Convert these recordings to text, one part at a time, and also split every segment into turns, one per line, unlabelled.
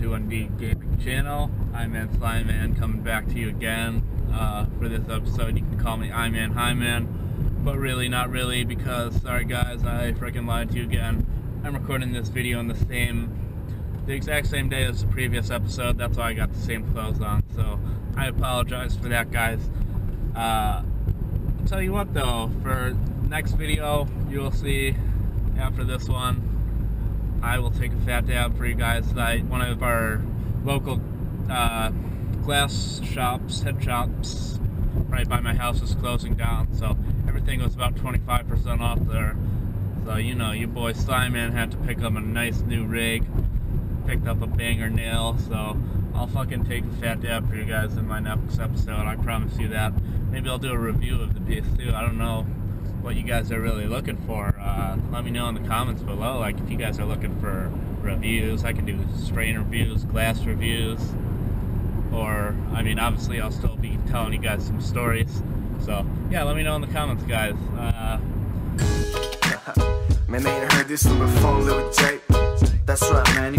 2ND Gaming Channel. I'm Slyman coming back to you again for this episode. You can call me I-Man, Hi-Man, but really not really, because sorry guys, I freaking lied to you again. I'm recording this video on the exact same day as the previous episode. That's why I got the same clothes on, so I apologize for that, guys. I'll tell you what though, for next video you'll see after this one, I will take a fat dab for you guys tonight. One of our local glass shops, head shops, right by my house is closing down, so everything was about 25% off there. So you know, your boy Slyman had to pick up a nice new rig, picked up a banger nail, so I'll fucking take a fat dab for you guys in my next episode, I promise you that. Maybe I'll do a review of the piece too, I don't know what you guys are really looking for. Let me know in the comments below, like if you guys are looking for reviews. I can do strain reviews, glass reviews, or I mean obviously I'll still be telling you guys some stories, so yeah, let me know in the comments, guys.
Man, they ain't heard this one before, Lil J. That's right, man.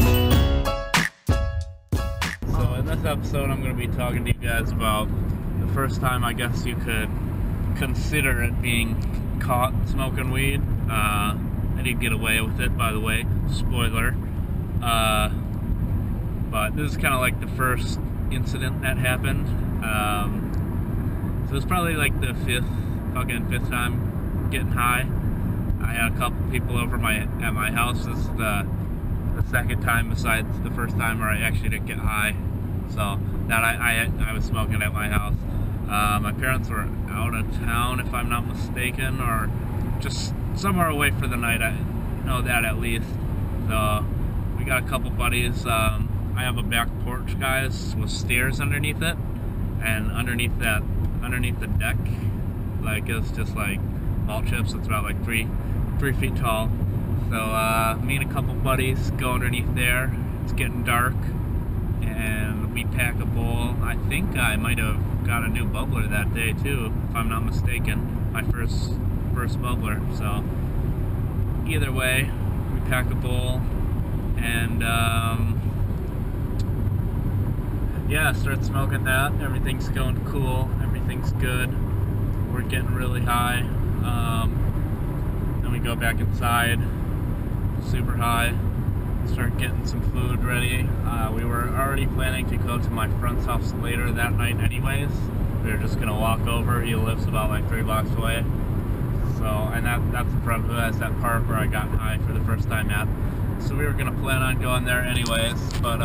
So in this episode I'm going to be talking to you guys about the first time I guess you could consider it being caught smoking weed. I did get away with it, by the way, spoiler. But this is kind of like the first incident that happened. So it was probably like the fifth time getting high. I had a couple people over at my house. This is the second time besides the first time where I actually didn't get high. So that I was smoking at my house. My parents were out of town, if I'm not mistaken, or just somewhere away for the night. I know that at least. So we got a couple buddies. I have a back porch, guys, with stairs underneath it, and underneath the deck, like it's just like ball chips. It's about like three feet tall. So me and a couple buddies go underneath there. It's getting dark, and we pack a bowl. I think I might have got a new bubbler that day too, if I'm not mistaken. My first bubbler. So either way, we pack a bowl, and yeah, start smoking that. Everything's going cool. Everything's good. We're getting really high. Then we go back inside, super high. Start getting some food ready. We were already planning to go to my friend's house later that night anyways. We were just gonna walk over. He lives about like 3 blocks away. So, and that's the friend who has that park where I got high for the first time at. So we were gonna plan on going there anyways. But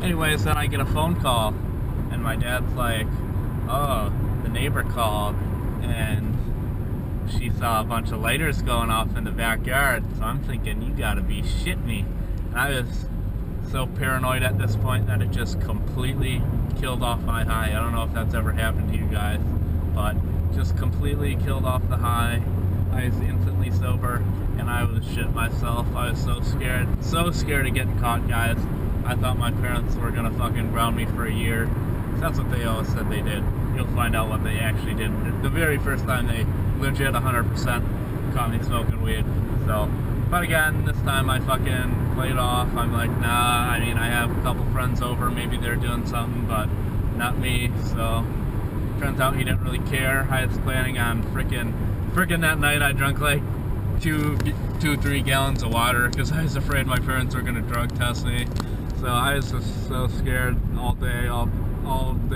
anyways, then I get a phone call, and my dad's like, "Oh, the neighbor called, and she saw a bunch of lighters going off in the backyard." So I'm thinking, you gotta be shitting me. And I was so paranoid at this point that it just completely killed off my high. I don't know if that's ever happened to you guys, but just completely killed off the high. I was instantly sober, and I was shit myself. I was so scared of getting caught, guys. I thought my parents were gonna fucking ground me for a year. That's what they always said they did. You'll find out what they actually did. The very first time they legit 100% caught me smoking weed. So, but again, this time I fucking played off. I'm like, nah, I mean, I have a couple friends over, maybe they're doing something, but not me. So turns out he didn't really care. I was planning on freaking that night I drank like 3 gallons of water because I was afraid my parents were gonna drug test me. So I was just so scared all day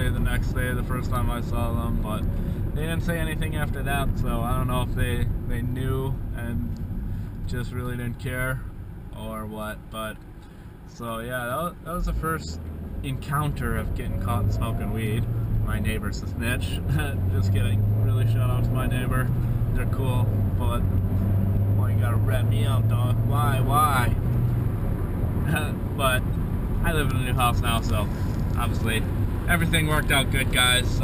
the next day, the first time I saw them, but they didn't say anything after that, so I don't know if they knew and just really didn't care or what. But so yeah, that was the first encounter of getting caught smoking weed. My neighbor's a snitch. Just kidding. Really shout out to my neighbor. They're cool, but why you gotta rat me out, dog? Why? But I live in a new house now, so obviously everything worked out good, guys.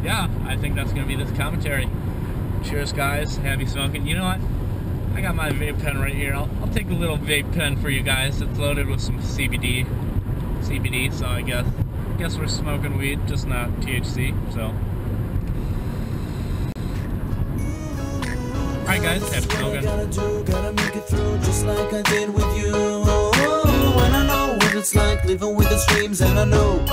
Yeah, I think that's gonna be this commentary. Cheers, guys. Happy smoking. You know what? I got my vape pen right here. I'll take a little vape pen for you guys. It's loaded with some CBD, so I guess we're smoking weed, just not THC. So, alright, guys. Happy smoking.
Gotta make it through just like I did with you. and I know what it's like living with its dreams, and I know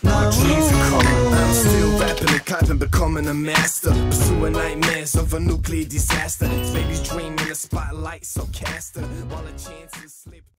My dreams are calling. I'm still rapping and clapping, becoming a master, pursuing nightmares of a nuclear disaster. This baby's dream in the spotlight, so cast her while the chances slip.